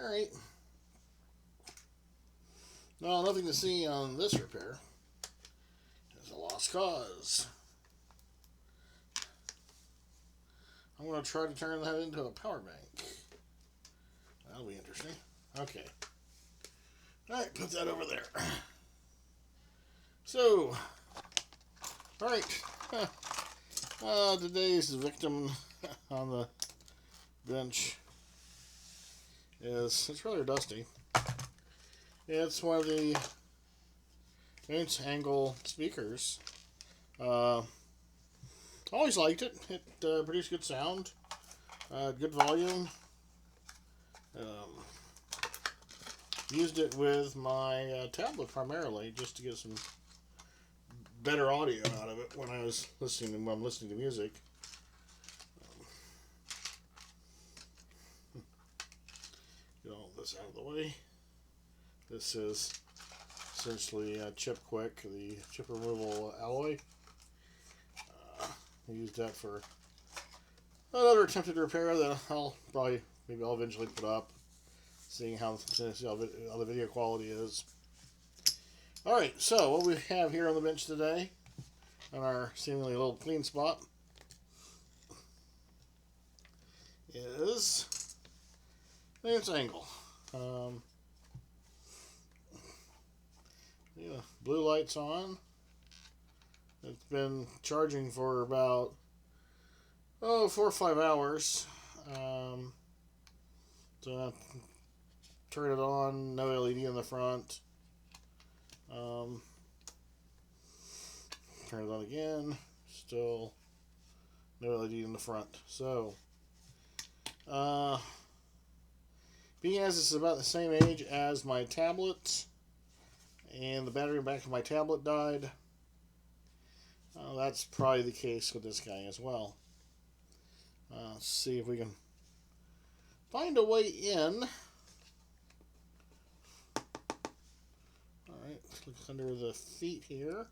Alright. No, nothing to see on this repair. It's a lost cause. I'm going to try to turn that into a power bank. That'll be interesting. Okay. Alright, put that over there. So, alright. Today's victim on the bench it's rather dusty. It's one of the Oontz speakers. Always liked it. It produced good sound, good volume. Used it with my tablet primarily, just to get some better audio out of it when I'm listening to music. Get all this out of the way. This is essentially Chip Quick, the chip removal alloy. I used that for another attempted repair that I'll eventually put up, seeing how the video quality is. Alright, so what we have here on the bench today, on our seemingly little clean spot, is Oontz angle. Blue light's on. It's been charging for about 4 or 5 hours. So I turn it on, no LED in the front. Turn it on again, still no LED in the front. So, being as it's about the same age as my tablet, and the battery back of my tablet died, that's probably the case with this guy as well. Let's see if we can find a way in. Alright, let's look under the feet here.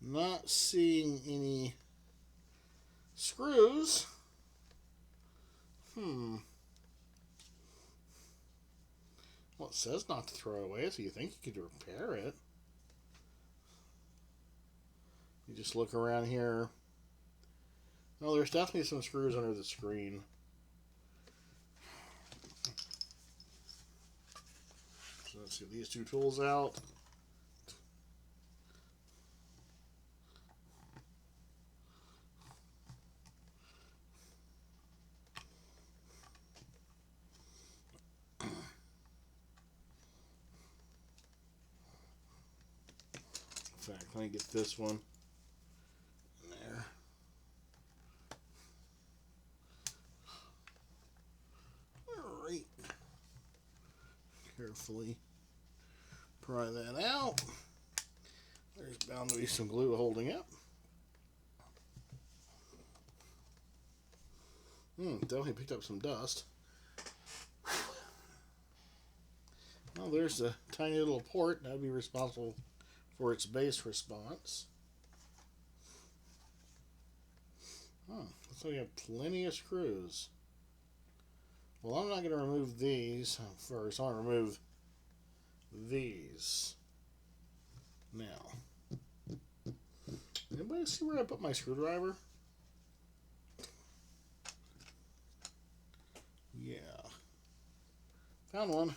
Not seeing any screws. Well, it says not to throw away, so you think you could repair it. You just look around here. Oh, there's definitely some screws under the screen. So let's get these two tools out. In fact, let me get this one in there. Alright. Carefully pry that out. There's bound to be some glue holding it. Definitely picked up some dust. Well, there's a tiny little port that would be responsible for its bass response. Looks like we have plenty of screws. Well, I'm not going to remove these first. I want to remove these. Now, anybody see where I put my screwdriver? Yeah. Found one.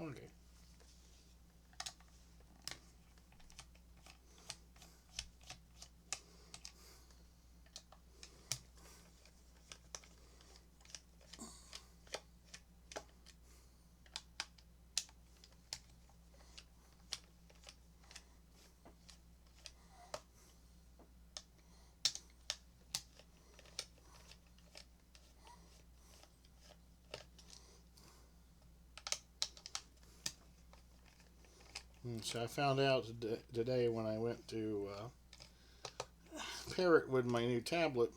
Okay. So I found out today when I went to pair it with my new tablet.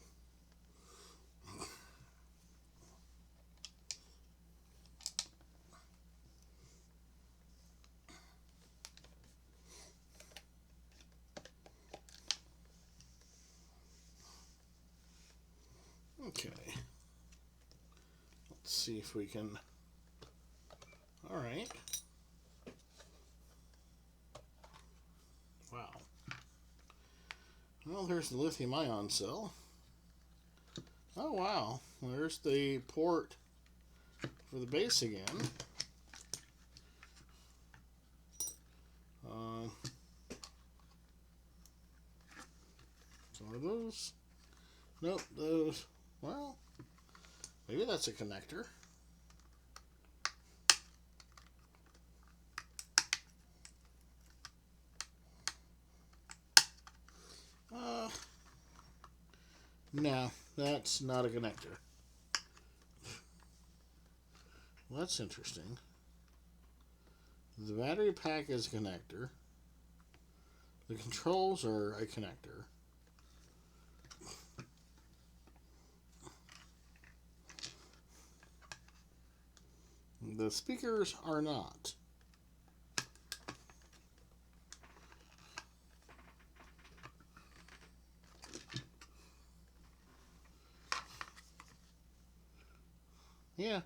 Okay. Let's see if we can... Alright. Wow. Well, there's the lithium-ion cell. Oh, wow. There's the port for the base again. So are those... Nope, those... Well, maybe that's a connector. No, that's not a connector. Well, that's interesting. The battery pack is a connector. The controls are a connector. The speakers are not. Yeah.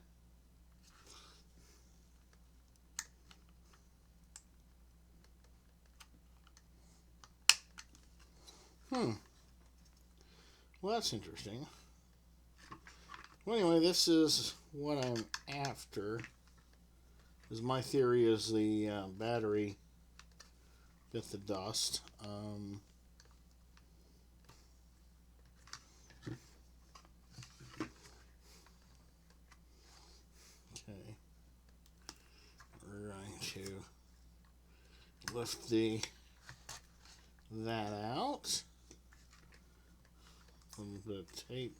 Well, that's interesting. Well, anyway, this is what I'm after. Because my theory is the battery bit the dust. Okay. We're going to lift that out. And the tape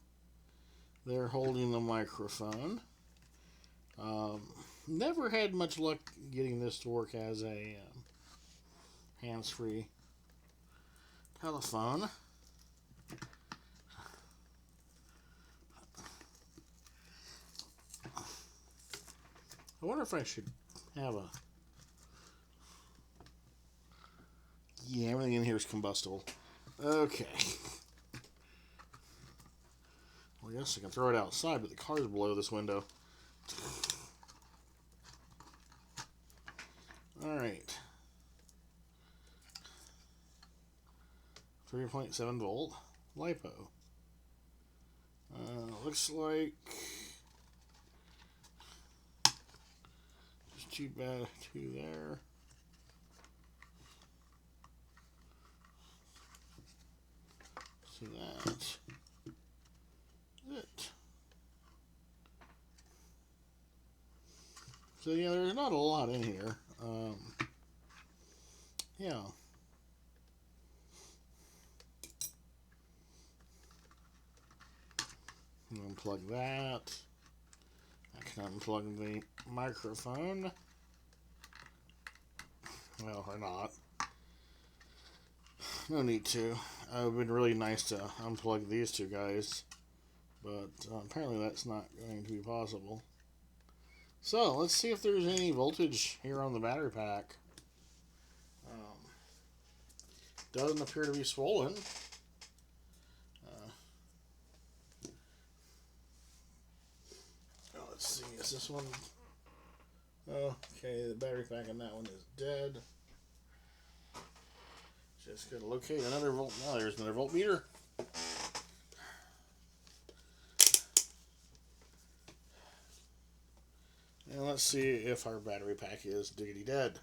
there holding the microphone. Never had much luck getting this to work as a hands-free telephone. I wonder if I should have a... Yeah, everything in here is combustible. Okay. Well, I guess I can throw it outside, but the car's below this window. Alright. 3.7 volt LiPo. Looks like just two there. So that's it. So yeah, there's not a lot in here. Yeah. Unplug that. I can unplug the microphone. Well, or not. No need to. It would have been really nice to unplug these two guys, but apparently that's not going to be possible. So, let's see if there's any voltage here on the battery pack. Doesn't appear to be swollen. Let's see, is this one... Okay, the battery pack on that one is dead. Just gotta locate another volt. Oh, there's another voltmeter. And let's see if our battery pack is diggity dead.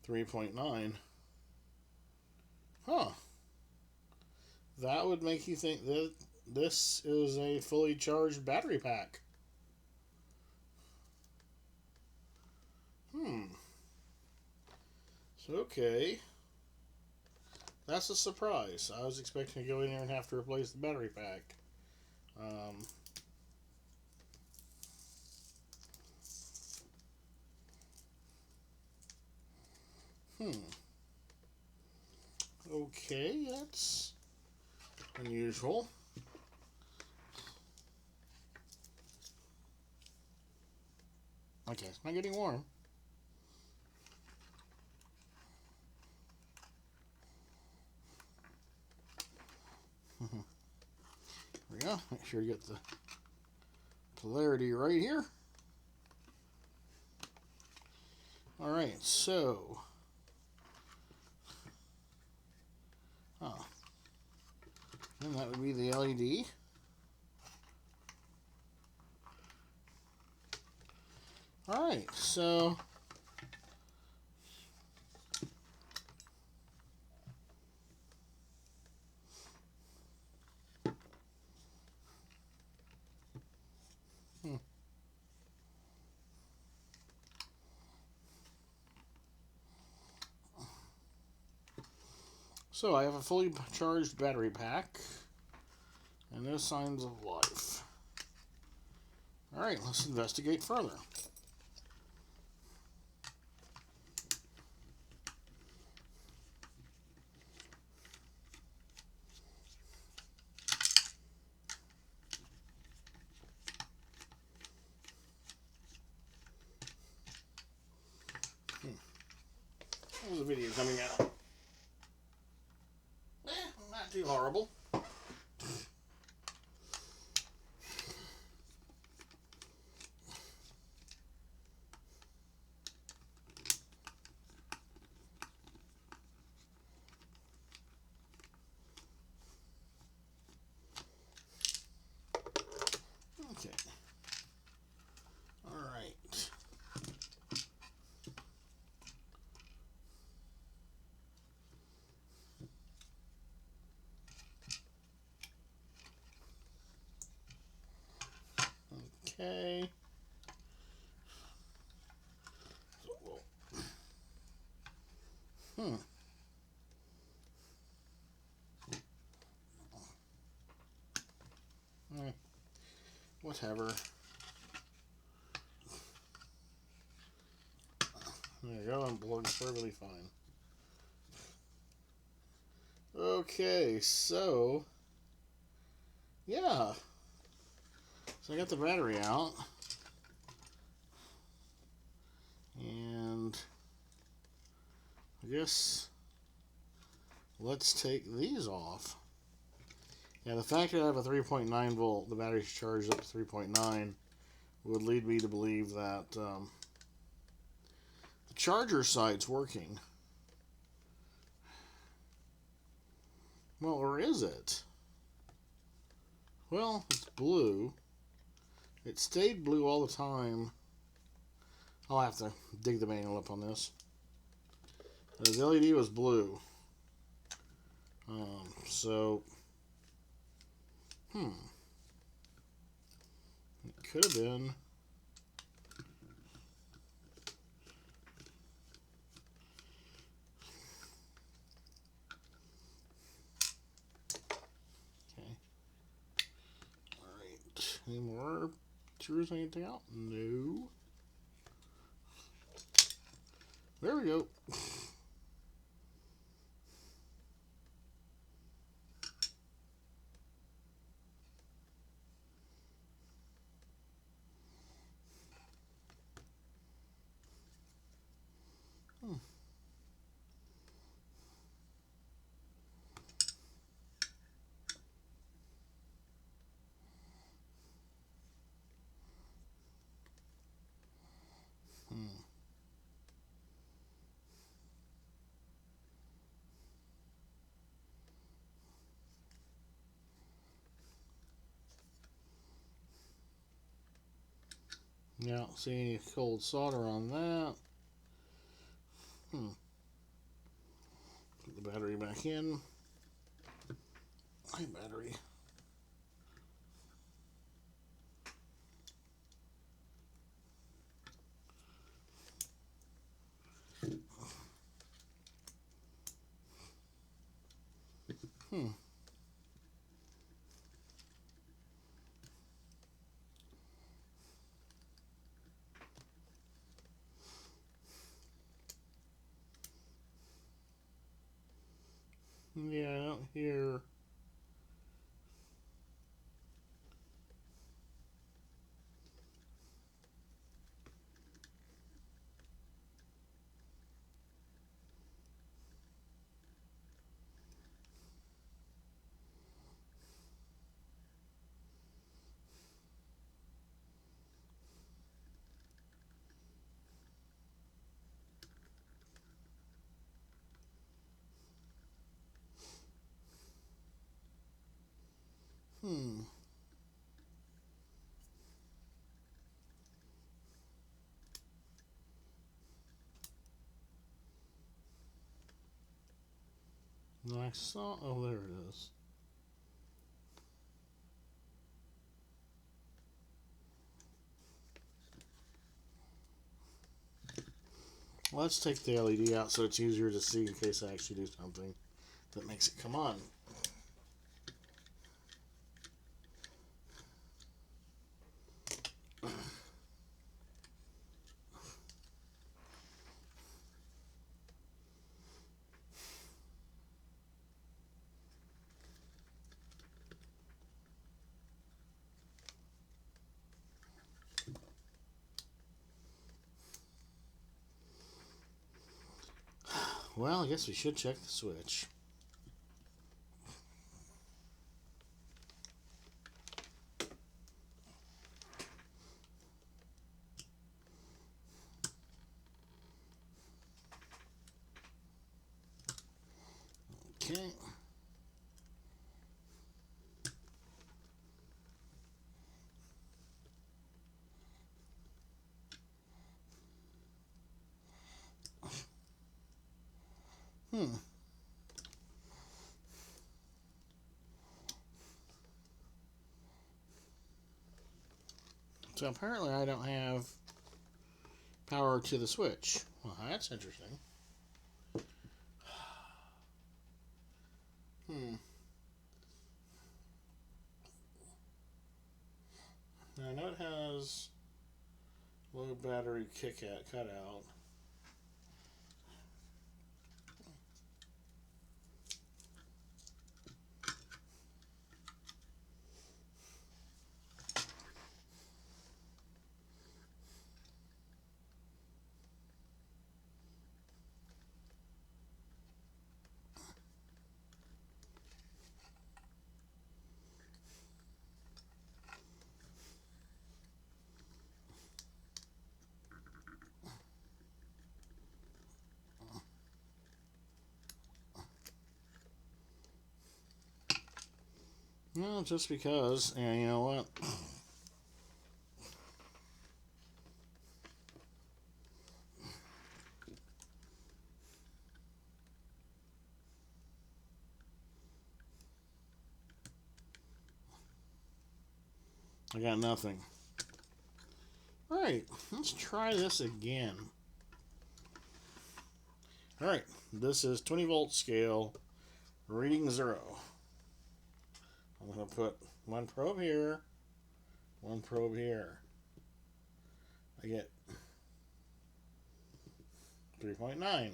.9. Huh. That would make you think that this is a fully charged battery pack. So, okay. That's a surprise. I was expecting to go in here and have to replace the battery pack. Okay, that's unusual. Okay, it's not getting warm. There we go. Make sure you get the polarity right here. Alright, so. And that would be the LED. Alright, so. So I have a fully charged battery pack and no signs of life. Alright, let's investigate further. There's a video coming out. Not too horrible. Okay. Alright. Okay. Whatever. There you go, I'm blowing perfectly fine. Okay, so yeah. So I got the battery out. And I guess let's take these off. Yeah, the fact that I have a 3.9 volt, the battery's charged up to 3.9, would lead me to believe that the charger side's working. Well, or is it? Well, it's blue. It stayed blue all the time. I'll have to dig the manual up on this. The LED was blue. So, it could have been. Okay. Alright. Any more screws I need to take out? No. There we go. Yeah, don't see any cold solder on that. Put the battery back in. My battery. Yeah, I don't hear. Hmm. No, I saw. Oh, there it is. Let's take the LED out so it's easier to see in case I actually do something that makes it come on. Well, I guess we should check the switch. Okay. Hmm. So apparently I don't have power to the switch. Well, that's interesting. Hmm. Now I know it has low battery cutout. Well, just because, and you know what? I got nothing. Alright, let's try this again. Alright, this is 20 volt scale, reading 0. I'm going to put one probe here, one probe here. I get 3.9.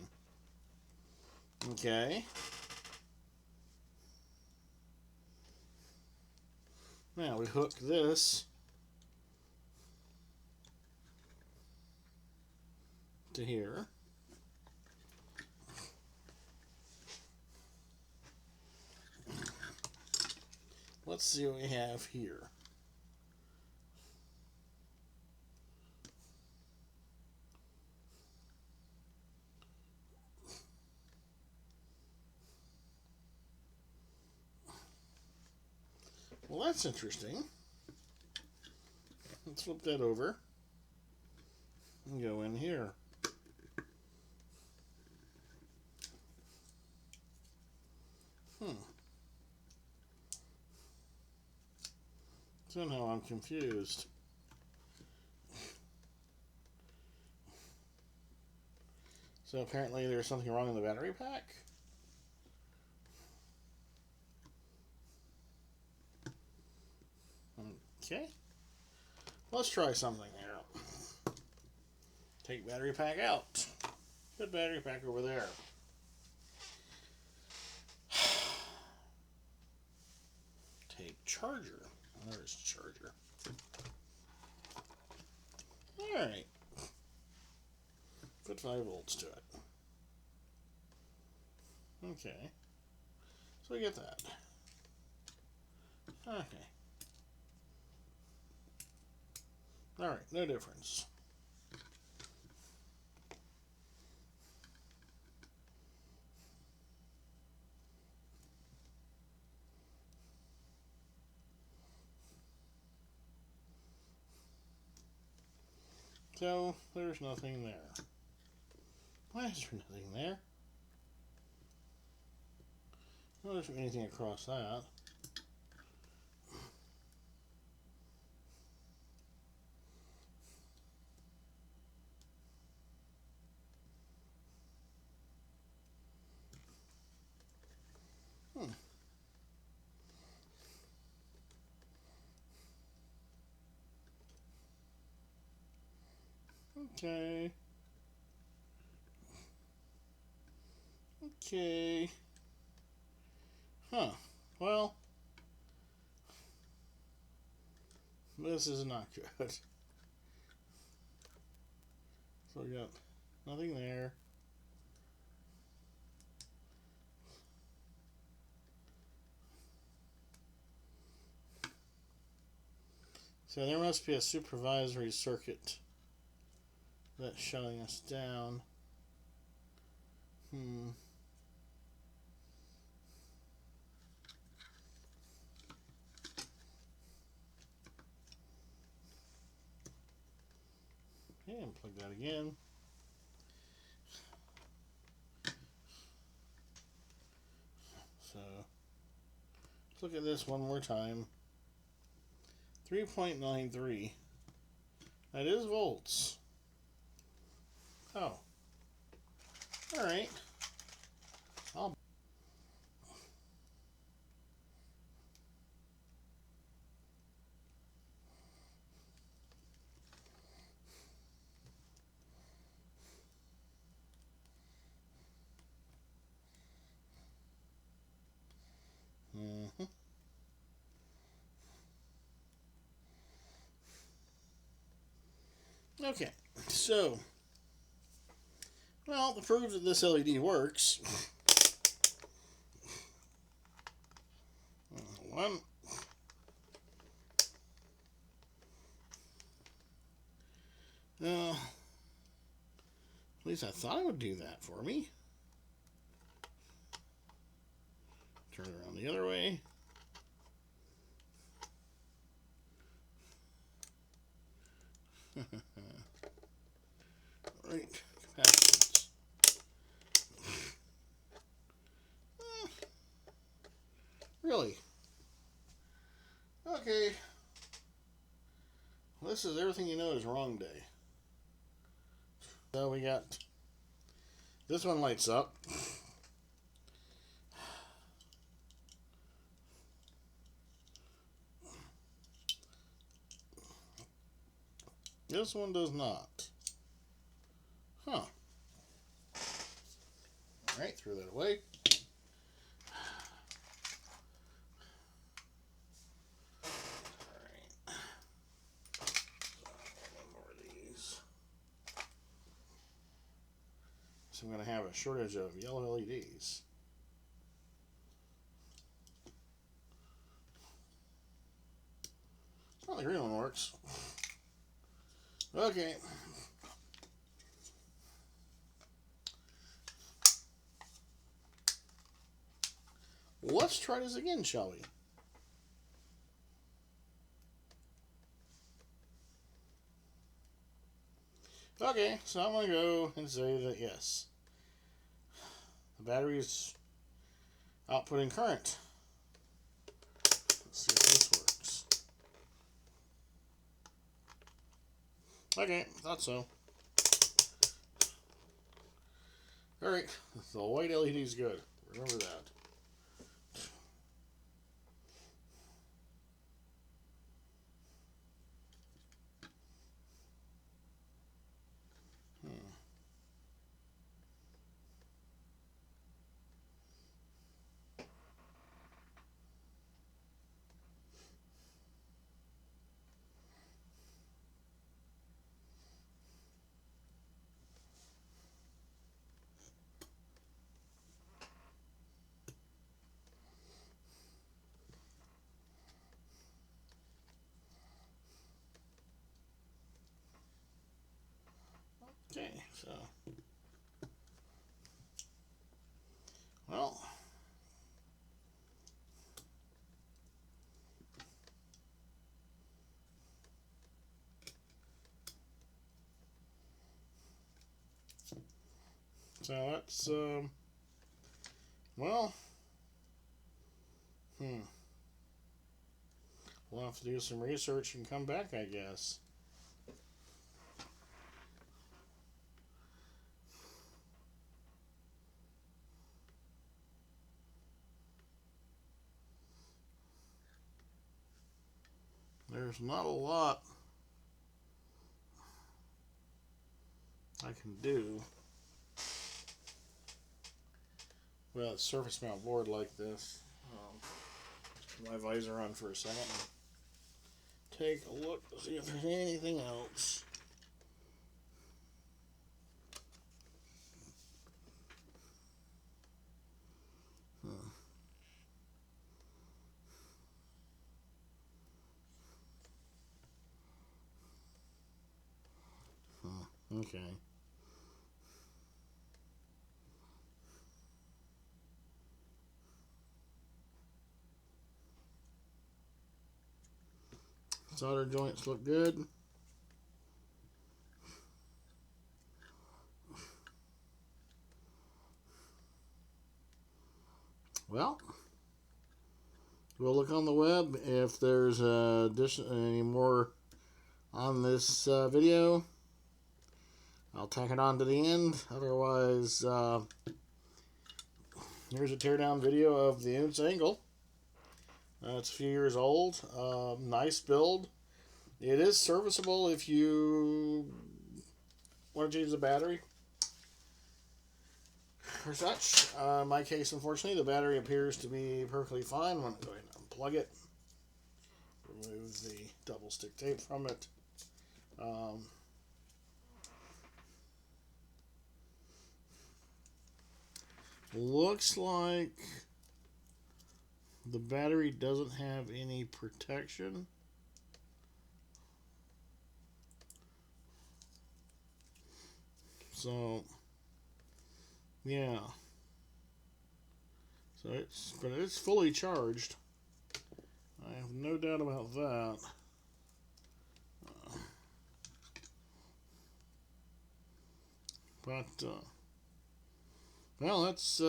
Okay. Now we hook this to here. Let's see what we have here. Well, that's interesting. Let's flip that over and go in here. So now I'm confused. So apparently there's something wrong in the battery pack. Okay. Let's try something here. Take battery pack out. Put battery pack over there. Take charger. There's charger. Alright. Put 5 volts to it. Okay. So we get that. Okay. Alright, no difference. So, there's nothing there. Why is there nothing there? No, there's anything across that. Okay. Okay. Huh. Well, this is not good. So we got nothing there. So there must be a supervisory circuit that's shutting us down. Okay, unplug that again. So let's look at this one more time. 3.93. That is volts. Oh. Alright. I'll Okay, so, well, to prove that this LED works, one, at least I thought it would do that for me. Turn it around the other way. Right, capacitance. Really? Okay. This is everything you know is wrong day. So we got this one lights up. This one does not. Huh. Alright, throw that away. Alright. One more of these. So I'm going to have a shortage of yellow LEDs. Oh, the green one works. Okay. Let's try this again, shall we? Okay, so I'm going to go and say that yes, the battery is outputting current. Let's see if this works. Okay, thought so. Alright, the white LED is good. Remember that. Okay, so, well, So that's, well, we'll have to do some research and come back, I guess. There's not a lot I can do with a surface mount board like this. Put my visor on for a second and take a look to see if there's anything else. Okay. Solder joints look good. Well, we'll look on the web if there's any more on this video. I'll tack it on to the end. Otherwise, here's a teardown video of the Oontz angle. It's a few years old. Nice build. It is serviceable if you want to change the battery or such. In my case, unfortunately, the battery appears to be perfectly fine. I'm going to go ahead and unplug it. Remove the double stick tape from it. Looks like the battery doesn't have any protection. So, yeah. So but it's fully charged. I have no doubt about that. Well, let's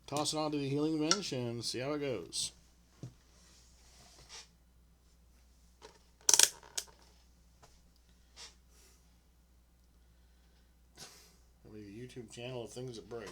toss it onto the healing bench and see how it goes. That'll be a YouTube channel of things that break.